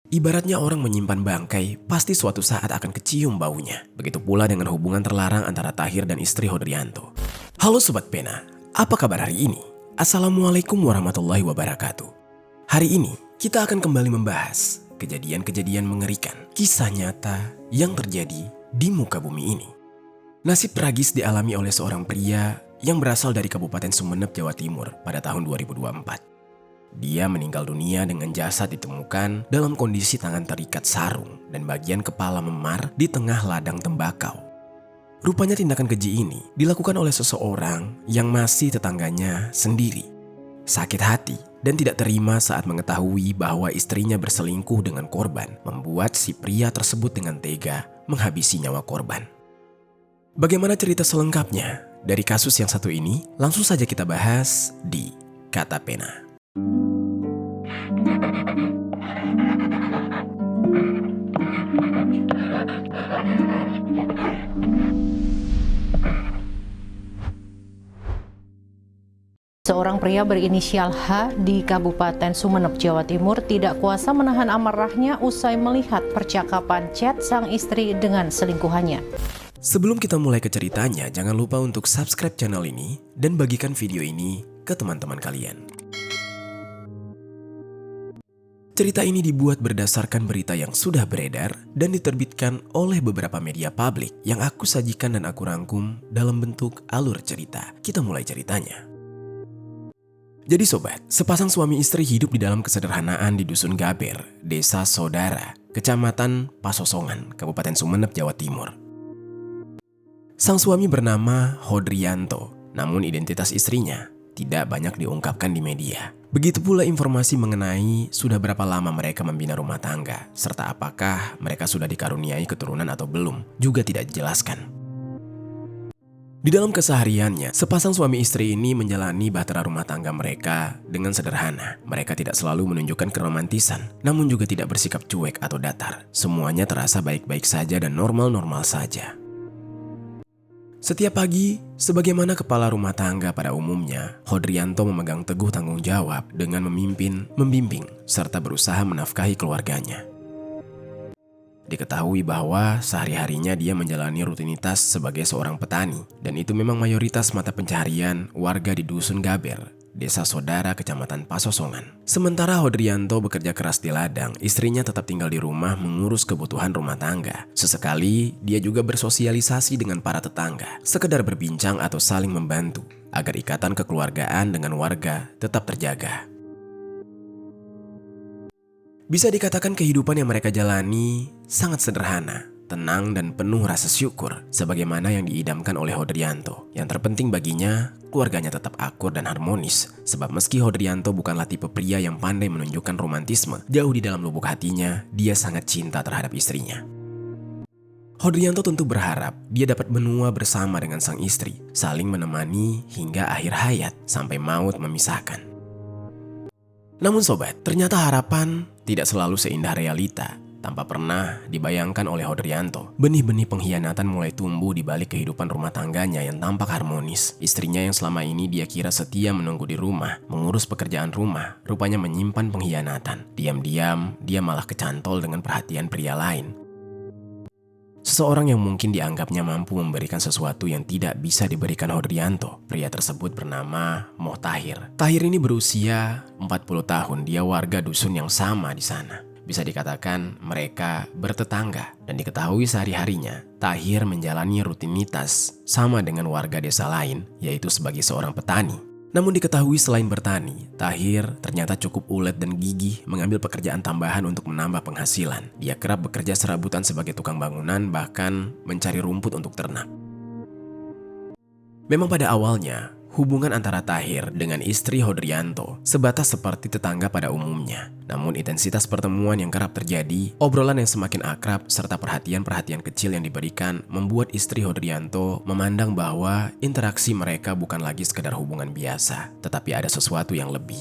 Ibaratnya orang menyimpan bangkai, pasti suatu saat akan kecium baunya. Begitu pula dengan hubungan terlarang antara Tahir dan istri Hodrianto. Halo Sobat Pena, apa kabar hari ini? Assalamualaikum warahmatullahi wabarakatuh. Hari ini kita akan kembali membahas kejadian-kejadian mengerikan, kisah nyata yang terjadi di muka bumi ini. Nasib tragis dialami oleh seorang pria yang berasal dari Kabupaten Sumeneb, Jawa Timur pada tahun 2024. Dia meninggal dunia dengan jasad ditemukan dalam kondisi tangan terikat sarung dan bagian kepala memar di tengah ladang tembakau. Rupanya tindakan keji ini dilakukan oleh seseorang yang masih tetangganya sendiri. Sakit hati dan tidak terima saat mengetahui bahwa istrinya berselingkuh dengan korban membuat si pria tersebut dengan tega menghabisi nyawa korban. Bagaimana cerita selengkapnya dari kasus yang satu ini? Langsung saja kita bahas di Kata Pena. Seorang pria berinisial H di Kabupaten Sumeneb, Jawa Timur tidak kuasa menahan amarahnya usai melihat percakapan chat sang istri dengan selingkuhannya. Sebelum kita mulai ke ceritanya, jangan lupa untuk subscribe channel ini dan bagikan video ini ke teman-teman kalian. Cerita ini dibuat berdasarkan berita yang sudah beredar dan diterbitkan oleh beberapa media publik yang aku sajikan dan aku rangkum dalam bentuk alur cerita. Kita mulai ceritanya. Jadi sobat, sepasang suami istri hidup di dalam kesederhanaan di Dusun Gaber, Desa Sodara, Kecamatan Pasosongan, Kabupaten Sumeneb, Jawa Timur. Sang suami bernama Hodrianto, namun identitas istrinya tidak banyak diungkapkan di media. Begitu pula informasi mengenai sudah berapa lama mereka membina rumah tangga, serta apakah mereka sudah dikaruniai keturunan atau belum, juga tidak dijelaskan. Di dalam kesehariannya, sepasang suami istri ini menjalani bahtera rumah tangga mereka dengan sederhana. Mereka tidak selalu menunjukkan keromantisan, namun juga tidak bersikap cuek atau datar. Semuanya terasa baik-baik saja dan normal-normal saja. Setiap pagi, sebagaimana kepala rumah tangga pada umumnya, Hodrianto memegang teguh tanggung jawab dengan memimpin, membimbing, serta berusaha menafkahi keluarganya. Diketahui bahwa sehari-harinya dia menjalani rutinitas sebagai seorang petani, dan itu memang mayoritas mata pencaharian warga di Dusun Gaber, Desa Sodara, Kecamatan Pasosongan. Sementara Hodrianto bekerja keras di ladang, istrinya tetap tinggal di rumah mengurus kebutuhan rumah tangga. Sesekali, dia juga bersosialisasi dengan para tetangga, sekedar berbincang atau saling membantu, agar ikatan kekeluargaan dengan warga tetap terjaga. Bisa dikatakan kehidupan yang mereka jalani sangat sederhana, tenang dan penuh rasa syukur, sebagaimana yang diidamkan oleh Hodrianto. Yang terpenting baginya, keluarganya tetap akur dan harmonis, sebab meski Hodrianto bukanlah tipe pria yang pandai menunjukkan romantisme, jauh di dalam lubuk hatinya, dia sangat cinta terhadap istrinya. Hodrianto tentu berharap dia dapat menua bersama dengan sang istri, saling menemani hingga akhir hayat sampai maut memisahkan. Namun sobat, ternyata harapan tidak selalu seindah realita. Tanpa pernah dibayangkan oleh Hodrianto, benih-benih pengkhianatan mulai tumbuh di balik kehidupan rumah tangganya yang tampak harmonis. Istrinya yang selama ini dia kira setia menunggu di rumah, mengurus pekerjaan rumah, rupanya menyimpan pengkhianatan. Diam-diam, dia malah kecantol dengan perhatian pria lain. Seseorang yang mungkin dianggapnya mampu memberikan sesuatu yang tidak bisa diberikan Hodrianto. Pria tersebut bernama Moh Tahir. Tahir ini berusia 40 tahun, dia warga dusun yang sama di sana. Bisa dikatakan mereka bertetangga dan diketahui sehari-harinya Tahir menjalani rutinitas sama dengan warga desa lain, yaitu sebagai seorang petani. Namun diketahui selain bertani, Tahir ternyata cukup ulet dan gigih mengambil pekerjaan tambahan untuk menambah penghasilan. Dia kerap bekerja serabutan sebagai tukang bangunan, bahkan mencari rumput untuk ternak. Memang pada awalnya, hubungan antara Tahir dengan istri Hodrianto sebatas seperti tetangga pada umumnya. Namun intensitas pertemuan yang kerap terjadi, obrolan yang semakin akrab, serta perhatian-perhatian kecil yang diberikan membuat istri Hodrianto memandang bahwa interaksi mereka bukan lagi sekedar hubungan biasa, tetapi ada sesuatu yang lebih.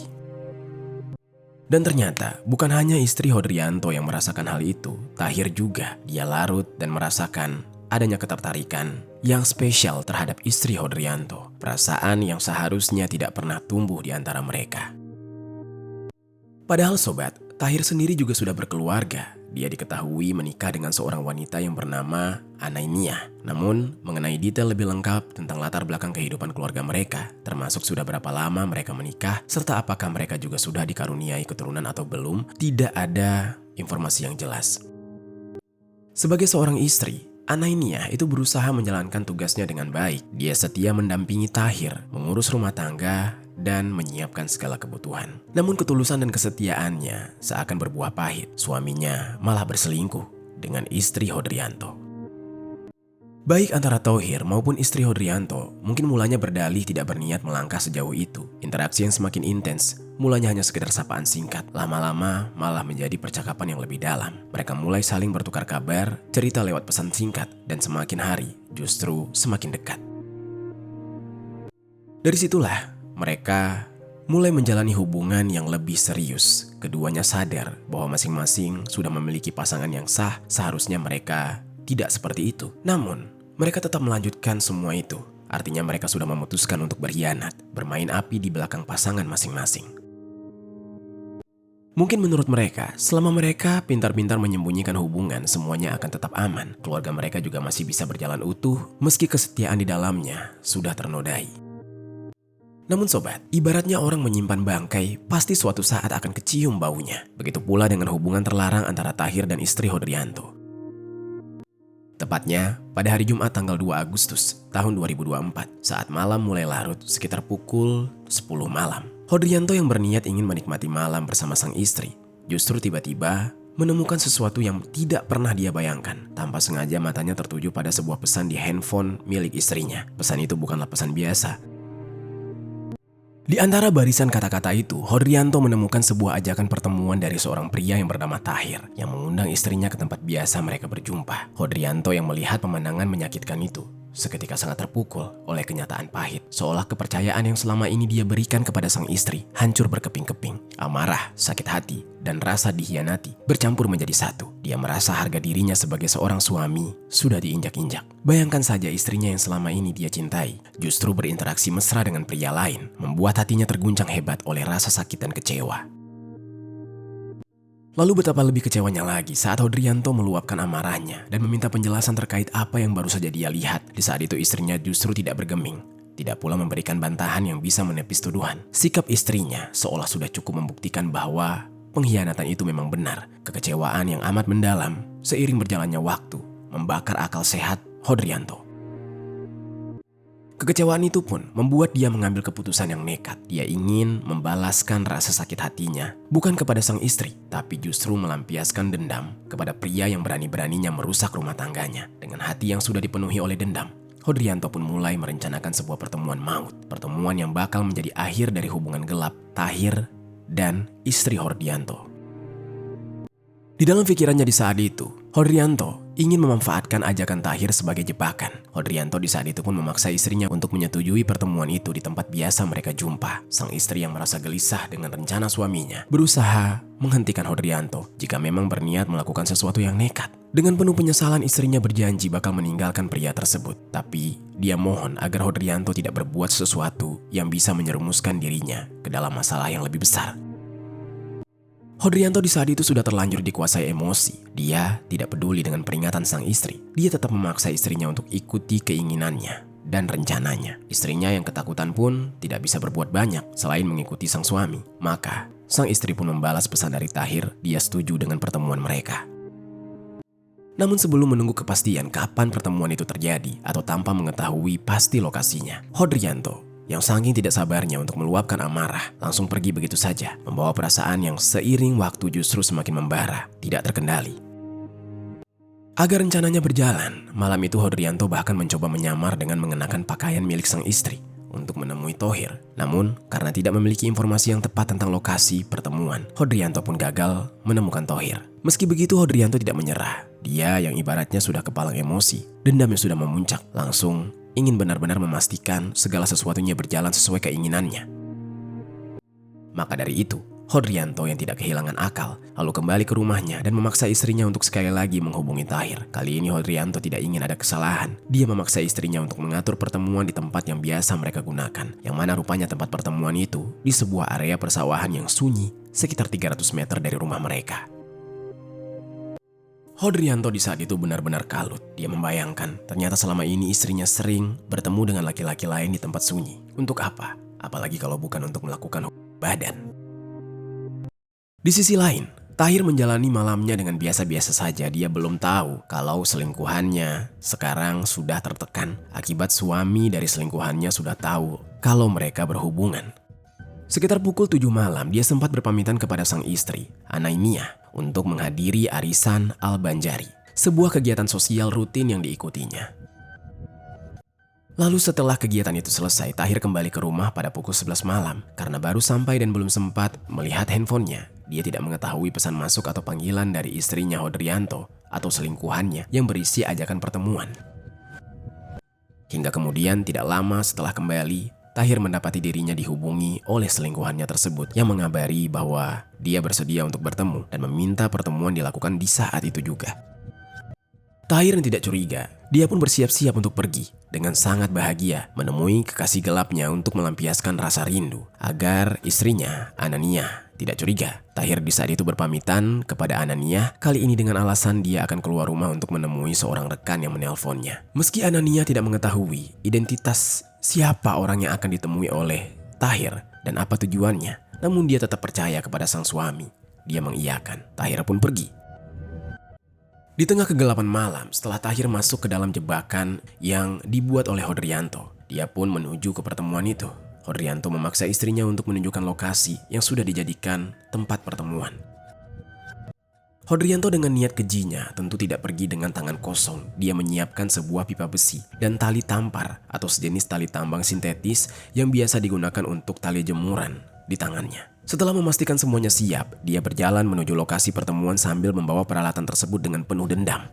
Dan ternyata bukan hanya istri Hodrianto yang merasakan hal itu, Tahir juga. Dia larut dan merasakan adanya ketertarikan yang spesial terhadap istri Hodrianto. Perasaan yang seharusnya tidak pernah tumbuh di antara mereka. Padahal sobat, Tahir sendiri juga sudah berkeluarga. Dia diketahui menikah dengan seorang wanita yang bernama Anainiah. Namun, mengenai detail lebih lengkap tentang latar belakang kehidupan keluarga mereka, termasuk sudah berapa lama mereka menikah, serta apakah mereka juga sudah dikaruniai keturunan atau belum, tidak ada informasi yang jelas. Sebagai seorang istri, Anainiah itu berusaha menjalankan tugasnya dengan baik. Dia setia mendampingi Tahir, mengurus rumah tangga, dan menyiapkan segala kebutuhan. Namun ketulusan dan kesetiaannya seakan berbuah pahit. Suaminya malah berselingkuh dengan istri Hodrianto. Baik antara Thohir maupun istri Hodrianto mungkin mulanya berdalih tidak berniat melangkah sejauh itu. Interaksi yang semakin intens, mulanya hanya sekedar sapaan singkat. Lama-lama malah menjadi percakapan yang lebih dalam. Mereka mulai saling bertukar kabar, cerita lewat pesan singkat, dan semakin hari justru semakin dekat. Dari situlah mereka mulai menjalani hubungan yang lebih serius. Keduanya sadar bahwa masing-masing sudah memiliki pasangan yang sah. Seharusnya mereka tidak seperti itu. Namun, mereka tetap melanjutkan semua itu. Artinya mereka sudah memutuskan untuk berkhianat, bermain api di belakang pasangan masing-masing. Mungkin menurut mereka, selama mereka pintar-pintar menyembunyikan hubungan, semuanya akan tetap aman. Keluarga mereka juga masih bisa berjalan utuh, meski kesetiaan di dalamnya sudah ternodai. Namun sobat, ibaratnya orang menyimpan bangkai, pasti suatu saat akan kecium baunya. Begitu pula dengan hubungan terlarang antara Tahir dan istri Hodrianto. Tepatnya pada hari Jumat tanggal 2 Agustus tahun 2024, saat malam mulai larut sekitar pukul 10 malam. Hodrianto yang berniat ingin menikmati malam bersama sang istri, justru tiba-tiba menemukan sesuatu yang tidak pernah dia bayangkan. Tanpa sengaja matanya tertuju pada sebuah pesan di handphone milik istrinya. Pesan itu bukanlah pesan biasa. Di antara barisan kata-kata itu, Hodrianto menemukan sebuah ajakan pertemuan dari seorang pria yang bernama Tahir yang mengundang istrinya ke tempat biasa mereka berjumpa. Hodrianto yang melihat pemandangan menyakitkan itu seketika sangat terpukul oleh kenyataan pahit, seolah kepercayaan yang selama ini dia berikan kepada sang istri hancur berkeping-keping. Amarah, sakit hati, dan rasa dikhianati bercampur menjadi satu. Dia merasa harga dirinya sebagai seorang suami sudah diinjak-injak. Bayangkan saja istrinya yang selama ini dia cintai justru berinteraksi mesra dengan pria lain, membuat hatinya terguncang hebat oleh rasa sakit dan kecewa. Lalu betapa lebih kecewanya lagi saat Hodrianto meluapkan amarahnya dan meminta penjelasan terkait apa yang baru saja dia lihat. Di saat itu istrinya justru tidak bergeming, tidak pula memberikan bantahan yang bisa menepis tuduhan. Sikap istrinya seolah sudah cukup membuktikan bahwa pengkhianatan itu memang benar. Kekecewaan yang amat mendalam seiring berjalannya waktu membakar akal sehat Hodrianto. Kekecewaan itu pun membuat dia mengambil keputusan yang nekat. Dia ingin membalaskan rasa sakit hatinya, bukan kepada sang istri, tapi justru melampiaskan dendam kepada pria yang berani-beraninya merusak rumah tangganya. Dengan hati yang sudah dipenuhi oleh dendam, Hodrianto pun mulai merencanakan sebuah pertemuan maut. Pertemuan yang bakal menjadi akhir dari hubungan gelap Tahir dan istri Hodrianto. Di dalam pikirannya di saat itu, Hodrianto ingin memanfaatkan ajakan Tahir sebagai jebakan. Hodrianto di saat itu pun memaksa istrinya untuk menyetujui pertemuan itu di tempat biasa mereka jumpa. Sang istri yang merasa gelisah dengan rencana suaminya berusaha menghentikan Hodrianto jika memang berniat melakukan sesuatu yang nekat. Dengan penuh penyesalan istrinya berjanji bakal meninggalkan pria tersebut. Tapi dia mohon agar Hodrianto tidak berbuat sesuatu yang bisa menyerumuskan dirinya ke dalam masalah yang lebih besar. Hodrianto di saat itu sudah terlanjur dikuasai emosi. Dia tidak peduli dengan peringatan sang istri. Dia tetap memaksa istrinya untuk ikuti keinginannya dan rencananya. Istrinya yang ketakutan pun tidak bisa berbuat banyak selain mengikuti sang suami. Maka, sang istri pun membalas pesan dari Tahir. Dia setuju dengan pertemuan mereka. Namun sebelum menunggu kepastian kapan pertemuan itu terjadi atau tanpa mengetahui pasti lokasinya, Hodrianto yang saking tidak sabarnya untuk meluapkan amarah, langsung pergi begitu saja, membawa perasaan yang seiring waktu justru semakin membara, tidak terkendali. Agar rencananya berjalan, malam itu Hodrianto bahkan mencoba menyamar dengan mengenakan pakaian milik sang istri untuk menemui Thohir. Namun, karena tidak memiliki informasi yang tepat tentang lokasi pertemuan, Hodrianto pun gagal menemukan Thohir. Meski begitu, Hodrianto tidak menyerah. Dia yang ibaratnya sudah kepalang emosi, dendam yang sudah memuncak, langsung ingin benar-benar memastikan segala sesuatunya berjalan sesuai keinginannya. Maka dari itu, Hodrianto yang tidak kehilangan akal lalu kembali ke rumahnya dan memaksa istrinya untuk sekali lagi menghubungi Tahir. Kali ini Hodrianto tidak ingin ada kesalahan. Dia memaksa istrinya untuk mengatur pertemuan di tempat yang biasa mereka gunakan, yang mana rupanya tempat pertemuan itu di sebuah area persawahan yang sunyi, sekitar 300 meter dari rumah mereka. Hodrianto di saat itu benar-benar kalut. Dia membayangkan ternyata selama ini istrinya sering bertemu dengan laki-laki lain di tempat sunyi. Untuk apa? Apalagi kalau bukan untuk melakukan badan. Di sisi lain, Tahir menjalani malamnya dengan biasa-biasa saja. Dia belum tahu kalau selingkuhannya sekarang sudah tertekan akibat suami dari selingkuhannya sudah tahu kalau mereka berhubungan. Sekitar pukul 7 malam, dia sempat berpamitan kepada sang istri, Anainiah, untuk menghadiri arisan Al-Banjari, sebuah kegiatan sosial rutin yang diikutinya. Lalu setelah kegiatan itu selesai, Tahir kembali ke rumah pada pukul 11 malam. Karena baru sampai dan belum sempat melihat handphonenya, dia tidak mengetahui pesan masuk atau panggilan dari istrinya Hodrianto atau selingkuhannya yang berisi ajakan pertemuan. Hingga kemudian tidak lama setelah kembali, Tahir mendapati dirinya dihubungi oleh selingkuhannya tersebut yang mengabari bahwa dia bersedia untuk bertemu dan meminta pertemuan dilakukan di saat itu juga. Tahir yang tidak curiga, dia pun bersiap-siap untuk pergi dengan sangat bahagia menemui kekasih gelapnya untuk melampiaskan rasa rindu agar istrinya, Ananiah, tidak curiga. Tahir di saat itu berpamitan kepada Ananiah, kali ini dengan alasan dia akan keluar rumah untuk menemui seorang rekan yang menelponnya. Meski Ananiah tidak mengetahui identitas siapa orang yang akan ditemui oleh Tahir dan apa tujuannya, namun dia tetap percaya kepada sang suami. Dia mengiyakan. Tahir pun pergi. Di tengah kegelapan malam, setelah Tahir masuk ke dalam jebakan yang dibuat oleh Hodrianto, dia pun menuju ke pertemuan itu. Hodrianto memaksa istrinya untuk menunjukkan lokasi yang sudah dijadikan tempat pertemuan. Hodrianto dengan niat kejinya tentu tidak pergi dengan tangan kosong. Dia menyiapkan sebuah pipa besi dan tali tampar atau sejenis tali tambang sintetis yang biasa digunakan untuk tali jemuran di tangannya. Setelah memastikan semuanya siap, dia berjalan menuju lokasi pertemuan sambil membawa peralatan tersebut dengan penuh dendam.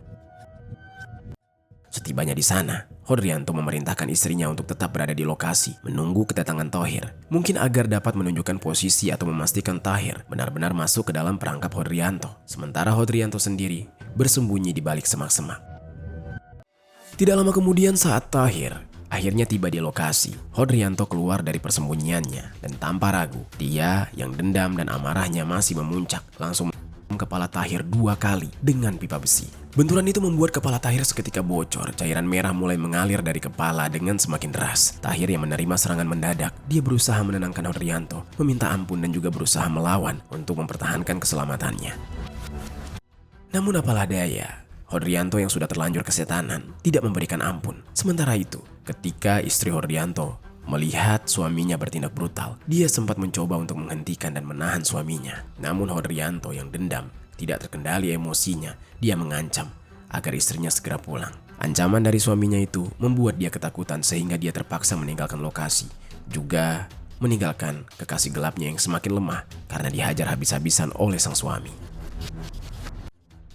Setibanya di sana, Hodrianto memerintahkan istrinya untuk tetap berada di lokasi, menunggu kedatangan Tahir. Mungkin agar dapat menunjukkan posisi atau memastikan Tahir benar-benar masuk ke dalam perangkap Hodrianto. Sementara Hodrianto sendiri bersembunyi di balik semak-semak. Tidak lama kemudian saat Tahir akhirnya tiba di lokasi, Hodrianto keluar dari persembunyiannya dan tanpa ragu, dia yang dendam dan amarahnya masih memuncak, langsung kepala Tahir 2 kali dengan pipa besi. Benturan itu membuat kepala Tahir seketika bocor. Cairan merah mulai mengalir dari kepala dengan semakin deras. Tahir yang menerima serangan mendadak, dia berusaha menenangkan Hodrianto, meminta ampun dan juga berusaha melawan untuk mempertahankan keselamatannya. Namun apalah daya, Hodrianto yang sudah terlanjur kesetanan tidak memberikan ampun. Sementara itu, ketika istri Hodrianto melihat suaminya bertindak brutal, dia sempat mencoba untuk menghentikan dan menahan suaminya. Namun Hodrianto yang dendam, tidak terkendali emosinya, dia mengancam agar istrinya segera pulang. Ancaman dari suaminya itu membuat dia ketakutan sehingga dia terpaksa meninggalkan lokasi. Juga meninggalkan kekasih gelapnya yang semakin lemah karena dihajar habis-habisan oleh sang suami.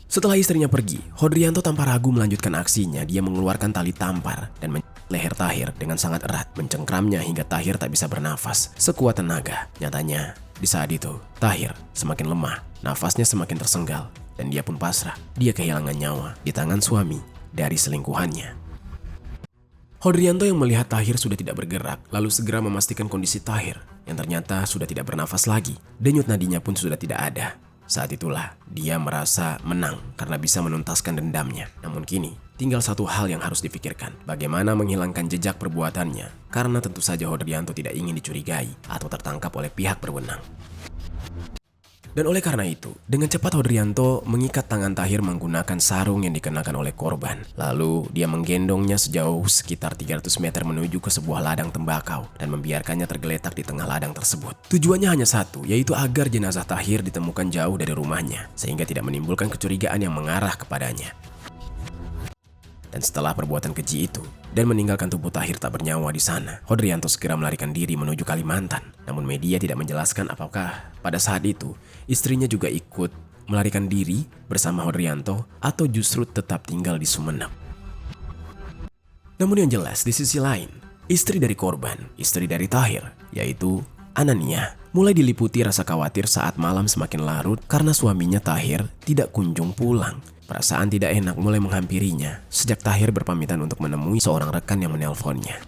Setelah istrinya pergi, Hodrianto tanpa ragu melanjutkan aksinya. Dia mengeluarkan tali tampar dan leher Tahir dengan sangat erat, mencengkramnya hingga Tahir tak bisa bernafas sekuat tenaga. Nyatanya, di saat itu, Tahir semakin lemah, nafasnya semakin tersenggal, dan dia pun pasrah. Dia kehilangan nyawa di tangan suami dari selingkuhannya. Hodrianto yang melihat Tahir sudah tidak bergerak, lalu segera memastikan kondisi Tahir yang ternyata sudah tidak bernafas lagi. Denyut nadinya pun sudah tidak ada. Saat itulah dia merasa menang karena bisa menuntaskan dendamnya. Namun kini tinggal satu hal yang harus dipikirkan, bagaimana menghilangkan jejak perbuatannya, karena tentu saja Hodrianto tidak ingin dicurigai atau tertangkap oleh pihak berwenang. Dan oleh karena itu, dengan cepat Hodrianto mengikat tangan Tahir menggunakan sarung yang dikenakan oleh korban. Lalu dia menggendongnya sejauh sekitar 300 meter menuju ke sebuah ladang tembakau dan membiarkannya tergeletak di tengah ladang tersebut. Tujuannya hanya satu, yaitu agar jenazah Tahir ditemukan jauh dari rumahnya sehingga tidak menimbulkan kecurigaan yang mengarah kepadanya. Dan setelah perbuatan keji itu dan meninggalkan tubuh Tahir tak bernyawa di sana, Hodrianto segera melarikan diri menuju Kalimantan. Namun media tidak menjelaskan apakah pada saat itu istrinya juga ikut melarikan diri bersama Hodrianto atau justru tetap tinggal di Sumeneb. Namun yang jelas di sisi lain, istri dari korban, istri dari Tahir, yaitu Ananiah, mulai diliputi rasa khawatir saat malam semakin larut karena suaminya Tahir tidak kunjung pulang. Perasaan tidak enak mulai menghampirinya sejak Tahir berpamitan untuk menemui seorang rekan yang menelponnya.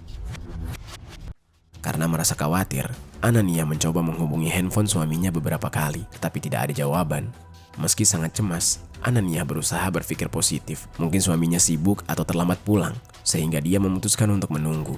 Karena merasa khawatir, Anania mencoba menghubungi handphone suaminya beberapa kali, tetapi tidak ada jawaban. Meski sangat cemas, Anania berusaha berpikir positif. Mungkin suaminya sibuk atau terlambat pulang, sehingga dia memutuskan untuk menunggu.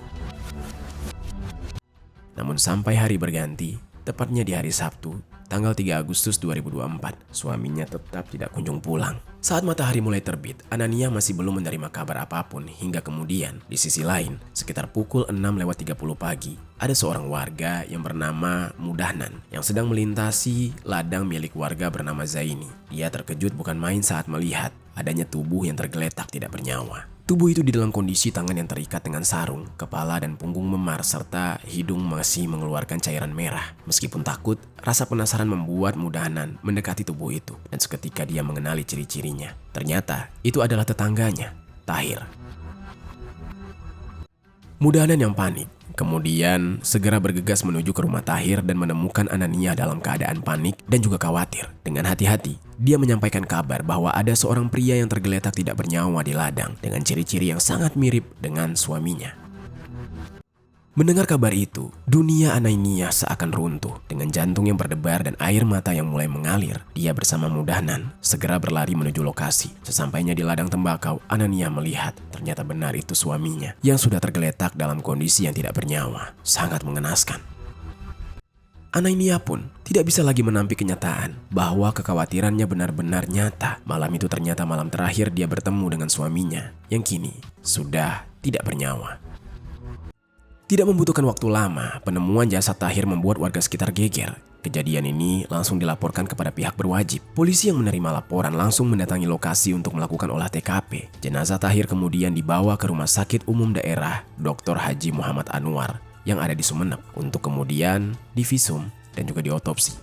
Namun sampai hari berganti, tepatnya di hari Sabtu, tanggal 3 Agustus 2024, suaminya tetap tidak kunjung pulang. Saat matahari mulai terbit, Anania masih belum menerima kabar apapun hingga kemudian, di sisi lain, sekitar pukul 6:30 pagi, ada seorang warga yang bernama Mudahnan yang sedang melintasi ladang milik warga bernama Zaini. Dia terkejut bukan main saat melihat adanya tubuh yang tergeletak tidak bernyawa. Tubuh itu di dalam kondisi tangan yang terikat dengan sarung, kepala dan punggung memar, serta hidung masih mengeluarkan cairan merah. Meskipun takut, rasa penasaran membuat Mudahnan mendekati tubuh itu. Dan seketika dia mengenali ciri-cirinya. Ternyata itu adalah tetangganya, Tahir. Mudahnan yang panik, kemudian segera bergegas menuju ke rumah Tahir dan menemukan Anania dalam keadaan panik dan juga khawatir. Dengan hati-hati, dia menyampaikan kabar bahwa ada seorang pria yang tergeletak tidak bernyawa di ladang dengan ciri-ciri yang sangat mirip dengan suaminya. Mendengar kabar itu, dunia Anania seakan runtuh. Dengan jantung yang berdebar dan air mata yang mulai mengalir, dia bersama Mudahnan segera berlari menuju lokasi. Sesampainya di ladang tembakau, Anania melihat ternyata benar itu suaminya yang sudah tergeletak dalam kondisi yang tidak bernyawa. Sangat mengenaskan. Anania pun tidak bisa lagi menampik kenyataan bahwa kekhawatirannya benar-benar nyata. Malam itu ternyata malam terakhir dia bertemu dengan suaminya yang kini sudah tidak bernyawa. Tidak membutuhkan waktu lama, penemuan jasad Tahir membuat warga sekitar geger. Kejadian ini langsung dilaporkan kepada pihak berwajib. Polisi yang menerima laporan langsung mendatangi lokasi untuk melakukan olah TKP. Jenazah Tahir kemudian dibawa ke Rumah Sakit Umum Daerah Dr. Haji Muhammad Anwar yang ada di Sumeneb untuk kemudian divisum dan juga diotopsi.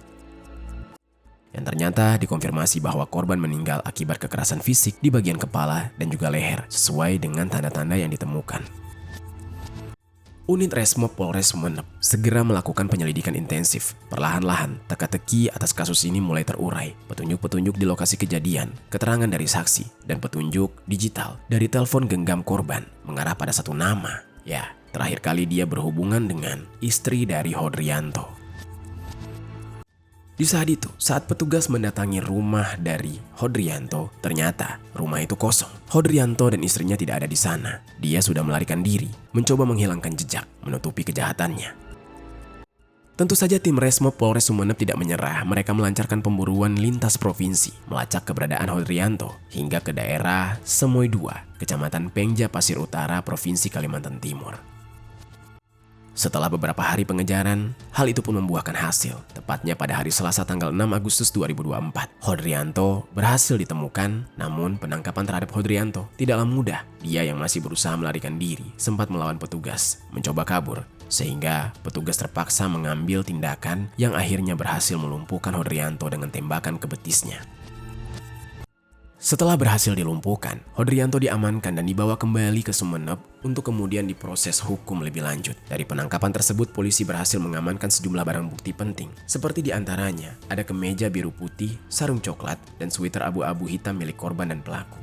Yang ternyata dikonfirmasi bahwa korban meninggal akibat kekerasan fisik di bagian kepala dan juga leher sesuai dengan tanda-tanda yang ditemukan. Unit Resmob Polres Sumeneb segera melakukan penyelidikan intensif. Perlahan-lahan, teka-teki atas kasus ini mulai terurai. Petunjuk-petunjuk di lokasi kejadian, keterangan dari saksi, dan petunjuk digital dari telepon genggam korban mengarah pada satu nama. Ya, terakhir kali dia berhubungan dengan istri dari Hodrianto. Di saat itu, saat petugas mendatangi rumah dari Hodrianto, ternyata rumah itu kosong. Hodrianto dan istrinya tidak ada di sana. Dia sudah melarikan diri, mencoba menghilangkan jejak, menutupi kejahatannya. Tentu saja tim Resmob Polres Sumeneb tidak menyerah. Mereka melancarkan pemburuan lintas provinsi, melacak keberadaan Hodrianto hingga ke daerah Semoy 2, Kecamatan Pengja, Pasir Utara, Provinsi Kalimantan Timur. Setelah beberapa hari pengejaran, hal itu pun membuahkan hasil. Tepatnya pada hari Selasa tanggal 6 Agustus 2024, Hodrianto berhasil ditemukan. Namun penangkapan terhadap Hodrianto tidaklah mudah. Dia yang masih berusaha melarikan diri sempat melawan petugas, mencoba kabur, sehingga petugas terpaksa mengambil tindakan yang akhirnya berhasil melumpuhkan Hodrianto dengan tembakan ke betisnya. Setelah berhasil dilumpuhkan, Hodrianto diamankan dan dibawa kembali ke Sumeneb untuk kemudian diproses hukum lebih lanjut. Dari penangkapan tersebut, polisi berhasil mengamankan sejumlah barang bukti penting. Seperti diantaranya, ada kemeja biru putih, sarung coklat, dan sweater abu-abu hitam milik korban dan pelaku.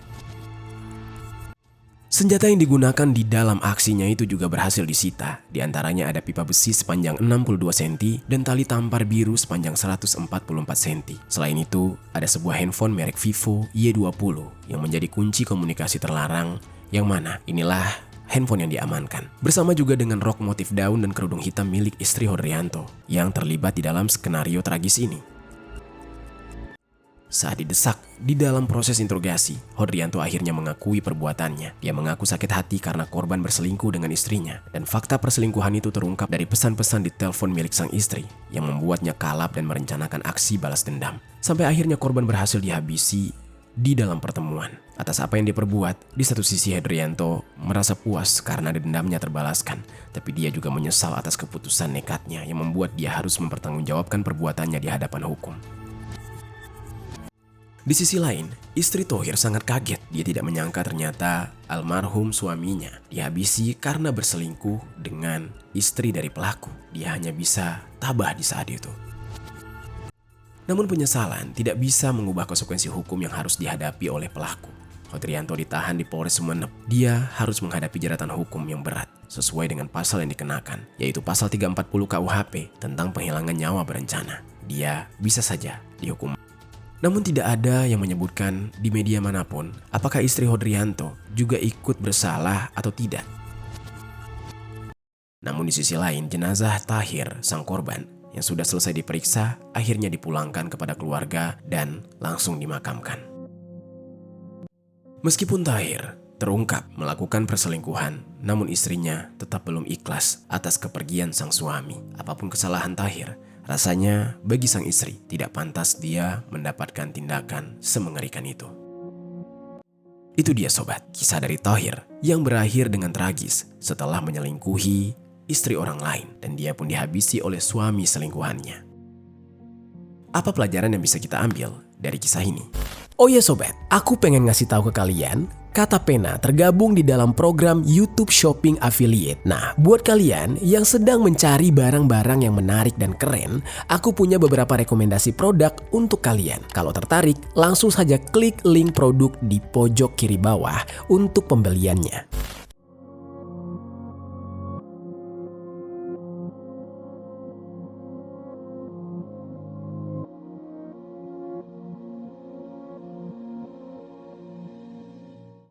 Senjata yang digunakan di dalam aksinya itu juga berhasil disita. Di antaranya ada pipa besi sepanjang 62 cm dan tali tampar biru sepanjang 144 cm. Selain itu, ada sebuah handphone merek Vivo Y20 yang menjadi kunci komunikasi terlarang, yang mana inilah handphone yang diamankan. Bersama juga dengan rok motif daun dan kerudung hitam milik istri Hodrianto yang terlibat di dalam skenario tragis ini. Saat didesak di dalam proses interogasi, Hodrianto akhirnya mengakui perbuatannya. Dia mengaku sakit hati karena korban berselingkuh dengan istrinya, dan fakta perselingkuhan itu terungkap dari pesan-pesan di telepon milik sang istri yang membuatnya kalap dan merencanakan aksi balas dendam. Sampai akhirnya korban berhasil dihabisi di dalam pertemuan. Atas apa yang dia perbuat, di satu sisi Hodrianto merasa puas karena dendamnya terbalaskan, tapi dia juga menyesal atas keputusan nekatnya yang membuat dia harus mempertanggungjawabkan perbuatannya di hadapan hukum. Di sisi lain, istri Thohir sangat kaget. Dia tidak menyangka ternyata almarhum suaminya dihabisi karena berselingkuh dengan istri dari pelaku. Dia hanya bisa tabah di saat itu. Namun penyesalan tidak bisa mengubah konsekuensi hukum yang harus dihadapi oleh pelaku. Hodrianto ditahan di Polres Sumeneb. Dia harus menghadapi jeratan hukum yang berat sesuai dengan pasal yang dikenakan, yaitu pasal 340 KUHP tentang penghilangan nyawa berencana. Dia bisa saja dihukum. Namun tidak ada yang menyebutkan di media manapun apakah istri Hodrianto juga ikut bersalah atau tidak. Namun di sisi lain, jenazah Tahir, sang korban, yang sudah selesai diperiksa, akhirnya dipulangkan kepada keluarga dan langsung dimakamkan. Meskipun Tahir terungkap melakukan perselingkuhan, namun istrinya tetap belum ikhlas atas kepergian sang suami. Apapun kesalahan Tahir, rasanya bagi sang istri tidak pantas dia mendapatkan tindakan semengerikan itu. Itu dia sobat, kisah dari Tahir yang berakhir dengan tragis setelah menyelingkuhi istri orang lain dan dia pun dihabisi oleh suami selingkuhannya. Apa pelajaran yang bisa kita ambil dari kisah ini? Oh ya sobat, aku pengen ngasih tahu ke kalian, Kata Pena tergabung di dalam program YouTube Shopping Affiliate. Nah, buat kalian yang sedang mencari barang-barang yang menarik dan keren, aku punya beberapa rekomendasi produk untuk kalian. Kalau tertarik, langsung saja klik link produk di pojok kiri bawah untuk pembeliannya.